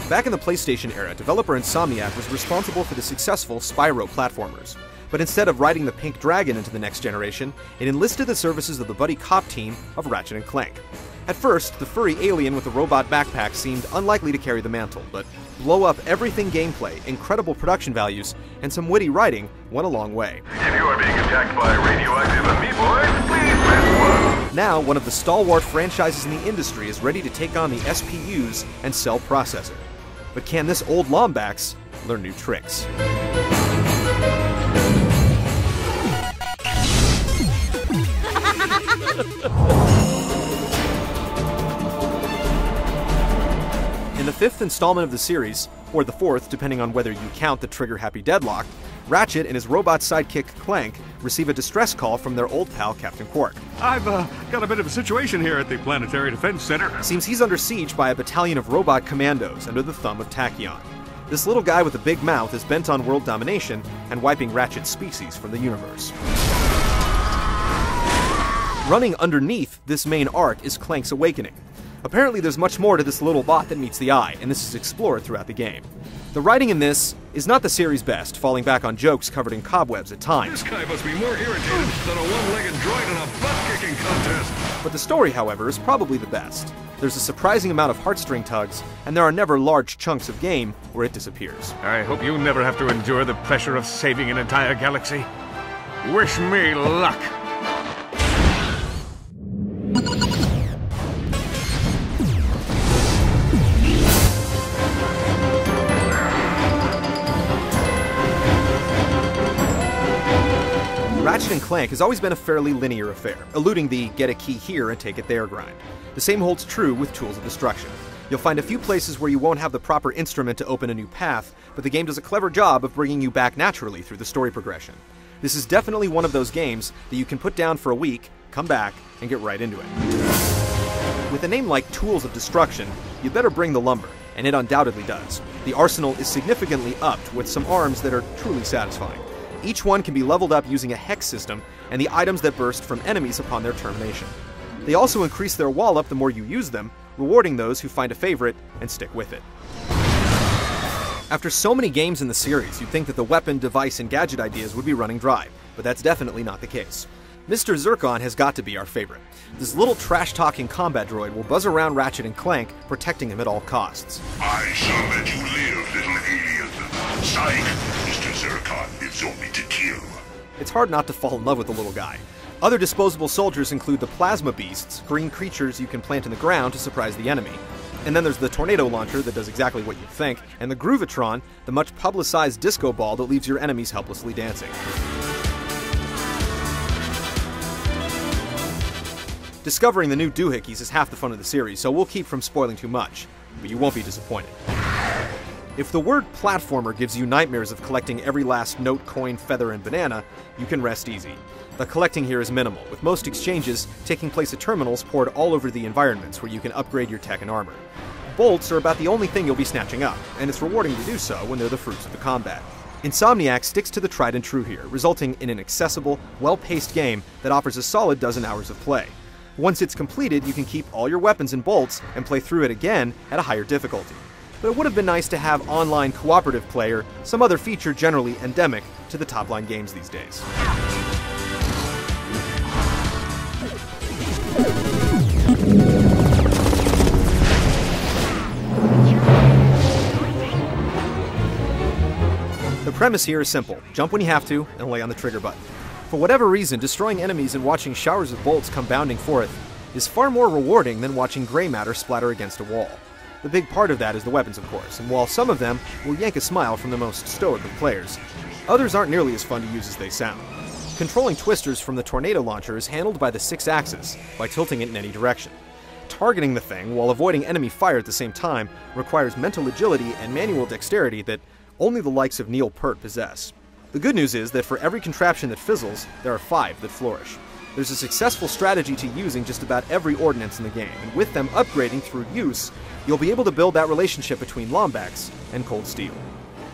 Back in the PlayStation era, developer Insomniac was responsible for the successful Spyro platformers. But instead of riding the pink dragon into the next generation, it enlisted the services of the buddy cop team of Ratchet Clank. At first, the furry alien with the robot backpack seemed unlikely to carry the mantle, but blow up everything gameplay, incredible production values, and some witty writing went a long way. If you are being attacked by radioactive amoeboids, please press 1. Now, one of the stalwart franchises in the industry is ready to take on the SPU's and Cell processor. But can this old Lombax learn new tricks? In the fifth installment of the series, or the fourth depending on whether you count the trigger-happy deadlock, Ratchet and his robot sidekick Clank receive a distress call from their old pal Captain Quark. I've got a bit of a situation here at the Planetary Defense Center. Seems he's under siege by a battalion of robot commandos under the thumb of Tachyon. This little guy with a big mouth is bent on world domination and wiping Ratchet's species from the universe. Running underneath this main arc is Clank's awakening. Apparently there's much more to this little bot than meets the eye, and this is explored throughout the game. The writing in this is not the series' best, falling back on jokes covered in cobwebs at times. This guy must be more irritated than a one-legged droid in a butt-kicking contest. But the story, however, is probably the best. There's a surprising amount of heartstring tugs, and there are never large chunks of game where it disappears. I hope you never have to endure the pressure of saving an entire galaxy. Wish me luck. Ratchet & Clank has always been a fairly linear affair, eluding the get a key here and take it there grind. The same holds true with Tools of Destruction. You'll find a few places where you won't have the proper instrument to open a new path, but the game does a clever job of bringing you back naturally through the story progression. This is definitely one of those games that you can put down for a week, come back, and get right into it. With a name like Tools of Destruction, you'd better bring the lumber, and it undoubtedly does. The arsenal is significantly upped with some arms that are truly satisfying. Each one can be leveled up using a hex system and the items that burst from enemies upon their termination. They also increase their wallop the more you use them, rewarding those who find a favorite and stick with it. After so many games in the series, you'd think that the weapon, device, and gadget ideas would be running dry, but that's definitely not the case. Mr. Zircon has got to be our favorite. This little trash-talking combat droid will buzz around Ratchet and Clank, protecting him at all costs. I shall let you live, little alien. Psych, Mr. Zircon lives only to kill. It's hard not to fall in love with the little guy. Other disposable soldiers include the plasma beasts, green creatures you can plant in the ground to surprise the enemy. And then there's the tornado launcher that does exactly what you'd think, and the Groovatron, the much publicized disco ball that leaves your enemies helplessly dancing. Discovering the new doohickeys is half the fun of the series, so we'll keep from spoiling too much, but you won't be disappointed. If the word platformer gives you nightmares of collecting every last note, coin, feather, and banana, you can rest easy. The collecting here is minimal, with most exchanges taking place at terminals poured all over the environments where you can upgrade your tech and armor. Bolts are about the only thing you'll be snatching up, and it's rewarding to do so when they're the fruits of the combat. Insomniac sticks to the tried and true here, resulting in an accessible, well-paced game that offers a solid dozen hours of play. Once it's completed, you can keep all your weapons and bolts and play through it again at a higher difficulty. But it would have been nice to have online cooperative play or some other feature generally endemic to the top-line games these days. The premise here is simple. Jump when you have to, and lay on the trigger button. For whatever reason, destroying enemies and watching showers of bolts come bounding forth is far more rewarding than watching gray matter splatter against a wall. The big part of that is the weapons, of course, and while some of them will yank a smile from the most stoic of players, others aren't nearly as fun to use as they sound. Controlling twisters from the tornado launcher is handled by the 6-axis, by tilting it in any direction. Targeting the thing while avoiding enemy fire at the same time requires mental agility and manual dexterity that only the likes of Neil Peart possess. The good news is that for every contraption that fizzles, there are 5 that flourish. There's a successful strategy to using just about every ordnance in the game, and with them upgrading through use, you'll be able to build that relationship between Lombax and Cold Steel.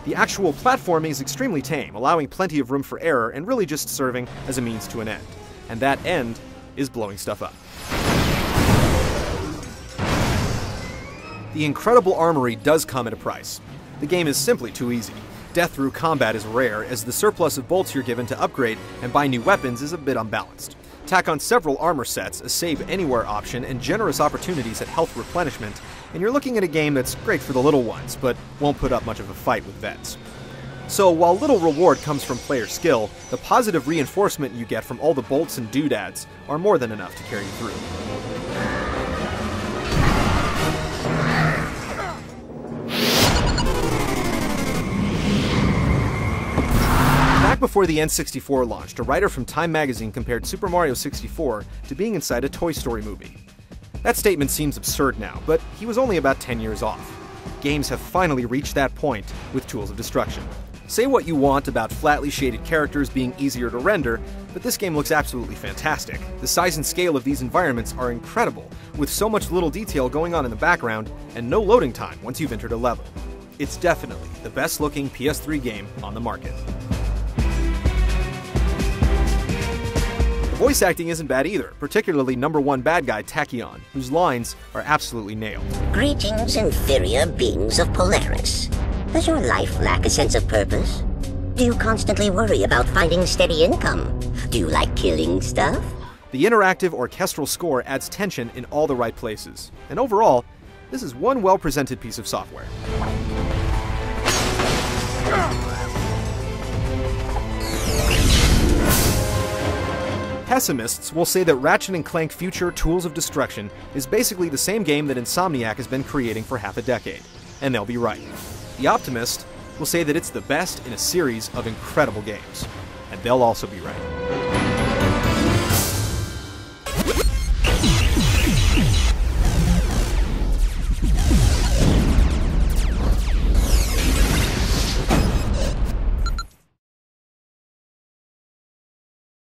The actual platforming is extremely tame, allowing plenty of room for error and really just serving as a means to an end. And that end is blowing stuff up. The incredible armory does come at a price. The game is simply too easy. Death through combat is rare, as the surplus of bolts you're given to upgrade and buy new weapons is a bit unbalanced. Tack on several armor sets, a save anywhere option, and generous opportunities at health replenishment, and you're looking at a game that's great for the little ones, but won't put up much of a fight with vets. So while little reward comes from player skill, the positive reinforcement you get from all the bolts and doodads are more than enough to carry you through. Back before the N64 launched, a writer from Time magazine compared Super Mario 64 to being inside a Toy Story movie. That statement seems absurd now, but he was only about 10 years off. Games have finally reached that point with Tools of Destruction. Say what you want about flatly shaded characters being easier to render, but this game looks absolutely fantastic. The size and scale of these environments are incredible, with so much little detail going on in the background and no loading time once you've entered a level. It's definitely the best looking PS3 game on the market. The voice acting isn't bad either, particularly #1 bad guy Tachyon, whose lines are absolutely nailed. Greetings, inferior beings of Polaris. Does your life lack a sense of purpose? Do you constantly worry about finding steady income? Do you like killing stuff? The interactive orchestral score adds tension in all the right places, and overall, this is one well-presented piece of software. Pessimists will say that Ratchet Clank Future Tools of Destruction is basically the same game that Insomniac has been creating for half a decade, and they'll be right. The optimist will say that it's the best in a series of incredible games, and they'll also be right.